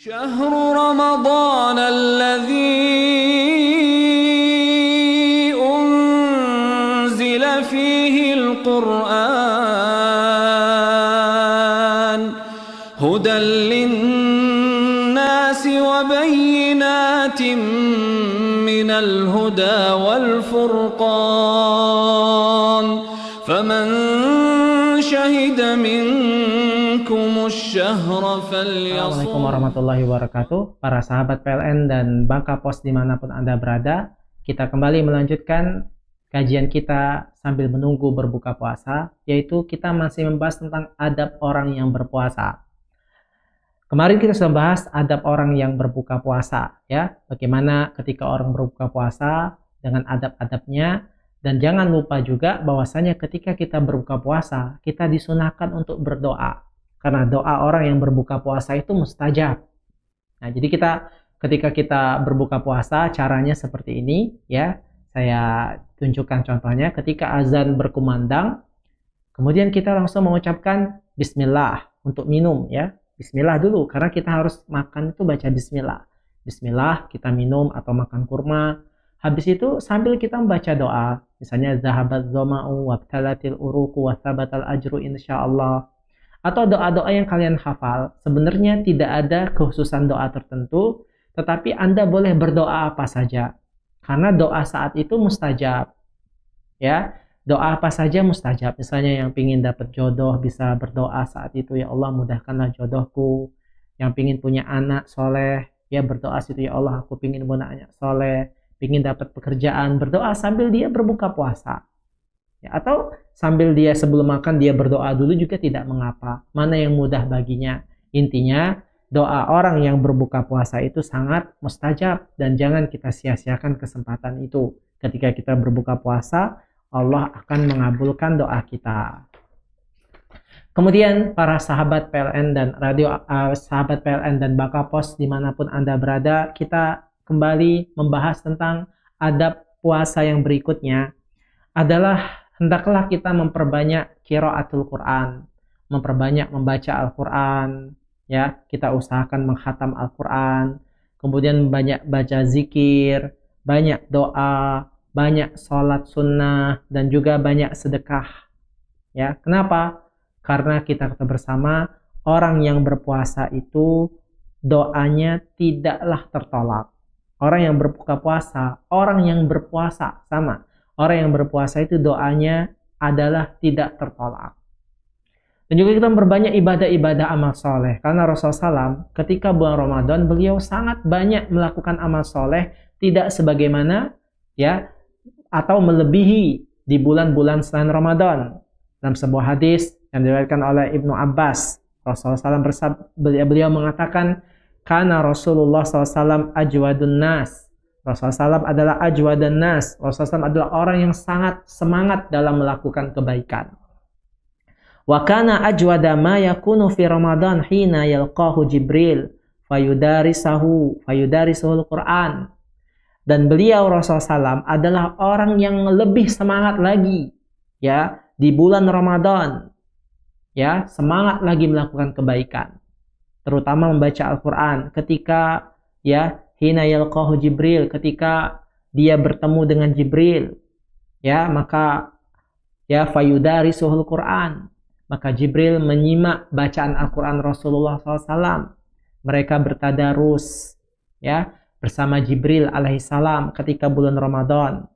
شهر رمضان الذي أنزل فيه القرآن هدى للناس وبينات من الهدى والفرقان فمن شهد منكم الشهر فليصم. Assalamualaikum warahmatullahi wabarakatuh. Para sahabat PLN dan Bangka Pos dimanapun Anda berada, kita kembali melanjutkan kajian kita sambil menunggu berbuka puasa, yaitu kita masih membahas tentang adab orang yang berpuasa. Kemarin kita sudah bahas adab orang yang berbuka puasa, ya, bagaimana ketika orang berbuka puasa dengan adab-adabnya. Dan jangan lupa juga bahwasanya ketika kita berbuka puasa, kita disunahkan untuk berdoa. Karena doa orang yang berbuka puasa itu mustajab. Nah, jadi ketika kita berbuka puasa, caranya seperti ini, ya. Saya tunjukkan contohnya. Ketika azan berkumandang, kemudian kita langsung mengucapkan Bismillah untuk minum, ya. Bismillah dulu, karena kita harus makan itu baca Bismillah. Bismillah, kita minum atau makan kurma. Habis itu sambil kita membaca doa, misalnya zahabat dhama'u wabtalatil uruqu wa thabatal ajru insyaallah. Atau doa-doa yang kalian hafal. Sebenarnya tidak ada kekhususan doa tertentu, tetapi Anda boleh berdoa apa saja. Karena doa saat itu mustajab. Ya, doa apa saja mustajab. Misalnya yang pingin dapat jodoh bisa berdoa saat itu, ya Allah mudahkanlah jodohku. Yang pingin punya anak soleh, ya berdoa situ, ya Allah aku pingin punya anak soleh. Pingin dapat pekerjaan, berdoa sambil dia berbuka puasa. Ya, atau sambil dia sebelum makan dia berdoa dulu juga tidak mengapa. Mana yang mudah baginya. Intinya doa orang yang berbuka puasa itu sangat mustajab dan jangan kita sia-siakan kesempatan itu. Ketika kita berbuka puasa, Allah akan mengabulkan doa kita. Kemudian para sahabat PLN dan sahabat PLN dan Bangka Pos dimanapun Anda berada, kita kembali membahas tentang adab puasa yang berikutnya adalah hendaklah kita memperbanyak qiraatul Quran, memperbanyak membaca Al-Quran, ya, kita usahakan menghatam Al-Quran, kemudian banyak baca zikir, banyak doa, banyak sholat sunnah, dan juga banyak sedekah. Ya, kenapa? Karena kita kata bersama, orang yang berpuasa itu doanya tidaklah tertolak. Orang yang berbuka puasa, orang yang berpuasa sama. Orang yang berpuasa itu doanya adalah tidak tertolak. Dan juga kita memperbanyak ibadah-ibadah amal soleh. Karena Rasulullah SAW ketika bulan Ramadan beliau sangat banyak melakukan amal soleh. Tidak sebagaimana, ya, atau melebihi di bulan-bulan selain Ramadan. Dalam sebuah hadis yang diriwayatkan oleh Ibnu Abbas, Rasulullah SAW beliau mengatakan, karena Rasulullah SAW ajwadun nas. Rasulullah SAW adalah ajwadun nas. Rasulullah SAW adalah orang yang sangat semangat dalam melakukan kebaikan. Wa kana ajwada ma yakunu fi Ramadan hina yalqahu Jibril fayudarisuhul Quran. Dan beliau Rasulullah SAW adalah orang yang lebih semangat lagi, ya, di bulan Ramadan. Ya, semangat lagi melakukan kebaikan. Terutama membaca Al-Quran ketika, ya, hina yalqahu Jibril, ketika dia bertemu dengan Jibril, ya, maka, ya, fayudarisuhul Quran, maka Jibril menyimak bacaan Al-Quran Rasulullah SAW. Mereka bertadarus, ya, bersama Jibril alaihissalam ketika bulan Ramadan.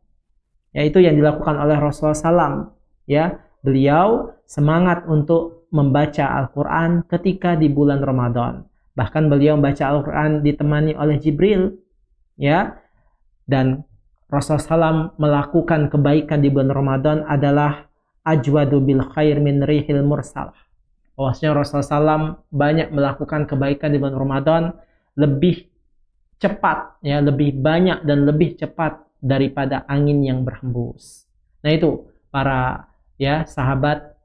Ya, itu yang dilakukan oleh Rasulullah SAW, ya, beliau semangat untuk membaca Al-Quran ketika di bulan Ramadan. Bahkan beliau membaca Al-Quran ditemani oleh Jibril, ya. Dan Rasulullah SAW melakukan kebaikan di bulan Ramadan adalah ajwadu bil khair min rihil mursal. Bahwasanya Rasulullah SAW banyak melakukan kebaikan di bulan Ramadan lebih cepat, ya, lebih banyak dan lebih cepat daripada angin yang berhembus. Nah itu para, ya, sahabat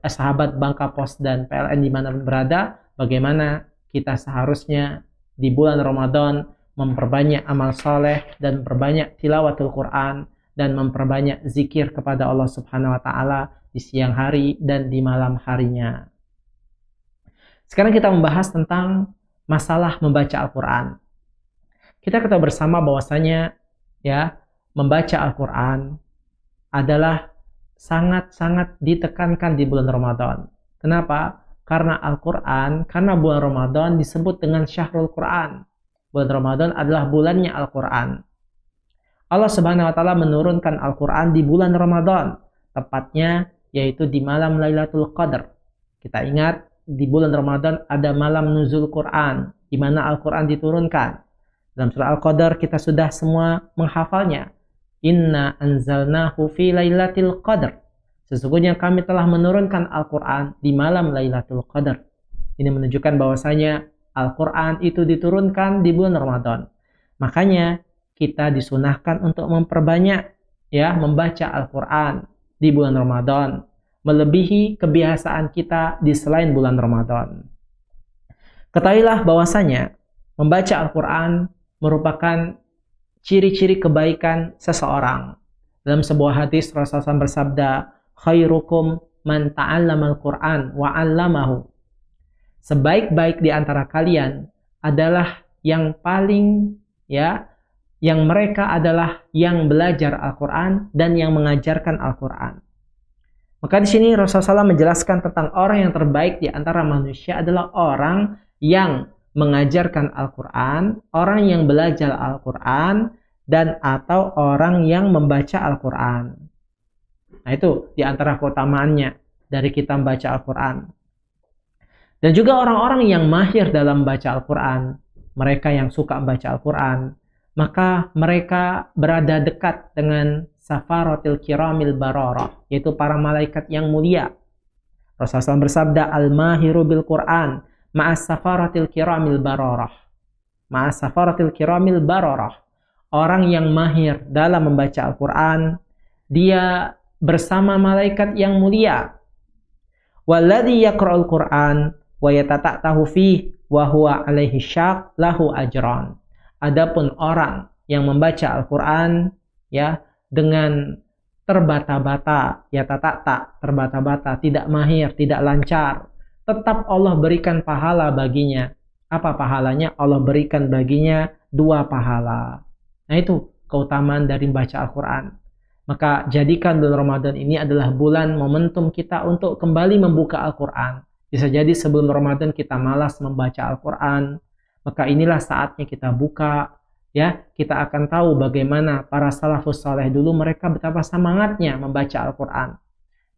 sahabat Bangka Pos dan PLN dimanapun berada, bagaimana kita seharusnya di bulan Ramadan memperbanyak amal soleh dan memperbanyak tilawatul Quran dan memperbanyak zikir kepada Allah Subhanahu Wa Taala di siang hari dan di malam harinya. Sekarang kita membahas tentang masalah membaca Al-Quran. Kita ketahui bersama bahwasanya ya, membaca Al-Quran adalah sangat-sangat ditekankan di bulan Ramadan. Kenapa? Karena Al-Quran, karena bulan Ramadan disebut dengan Syahrul Quran. Bulan Ramadan adalah bulannya Al-Quran. Allah Subhanahu wa Ta'ala menurunkan Al-Quran di bulan Ramadan, tepatnya yaitu di malam Lailatul Qadar. Kita ingat di bulan Ramadan ada malam nuzul Quran, di mana Al-Quran diturunkan. Dalam surah Al-Qadar kita sudah semua menghafalnya. Inna anzalnahu fi Lailatul Qadar. Sesungguhnya kami telah menurunkan Al-Quran di malam Lailatul Qadar. Ini menunjukkan bahwasanya Al-Quran itu diturunkan di bulan Ramadan. Makanya kita disunahkan untuk memperbanyak ya membaca Al-Quran di bulan Ramadan, melebihi kebiasaan kita di selain bulan Ramadan. Ketahuilah bahwasanya membaca Al-Quran merupakan ciri-ciri kebaikan seseorang. Dalam sebuah hadis Rasulullah SAW bersabda, khairukum man ta'allama al-Quran wa 'allamahu. Sebaik-baik di antara kalian adalah yang paling ya, yang mereka adalah yang belajar Al-Quran dan yang mengajarkan Al-Quran. Maka di sini Rasulullah SAW menjelaskan tentang orang yang terbaik di antara manusia adalah orang yang mengajarkan Al-Quran, orang yang belajar Al-Quran, dan atau orang yang membaca Al-Quran. Nah itu di antara keutamaannya dari kita membaca Al-Quran. Dan juga orang-orang yang mahir dalam membaca Al-Quran, mereka yang suka membaca Al-Quran, maka mereka berada dekat dengan safaratil kiramil bararah, yaitu para malaikat yang mulia. Rasulullah SAW bersabda, al-mahiru bil Quran ma'as safaratil kiramil bararah. Ma'as safaratil kiramil bararah. Orang yang mahir dalam membaca Al-Quran, dia bersama malaikat yang mulia. Walladhi yaqra'ul Quran wa yatata'tahu fihi wa huwa alaihi syaq lahu ajran. Adapun orang yang membaca Al-Quran ya dengan terbata-bata, ya terbata-bata, tidak mahir, tidak lancar, tetap Allah berikan pahala baginya. Apa pahalanya? Allah berikan baginya 2 pahala. Nah itu keutamaan dari membaca Al-Quran. Maka jadikan bulan Ramadan ini adalah bulan momentum kita untuk kembali membuka Al-Quran. Bisa jadi sebelum Ramadan kita malas membaca Al-Quran, maka inilah saatnya kita buka. Ya, kita akan tahu bagaimana para salafus saleh dulu mereka betapa semangatnya membaca Al-Quran.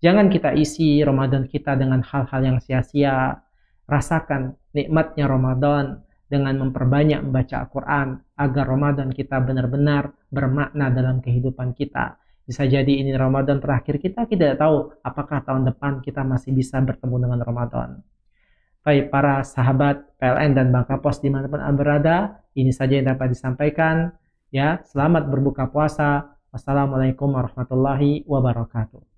Jangan kita isi Ramadan kita dengan hal-hal yang sia-sia. Rasakan nikmatnya Ramadan dengan memperbanyak membaca Al-Quran agar Ramadan kita benar-benar bermakna dalam kehidupan kita. Bisa jadi ini Ramadan terakhir kita tidak tahu apakah tahun depan kita masih bisa bertemu dengan Ramadan. Baik para sahabat PLN dan Bangka Pos dimanapun Anda berada, ini saja yang dapat disampaikan. Ya, selamat berbuka puasa. Wassalamualaikum warahmatullahi wabarakatuh.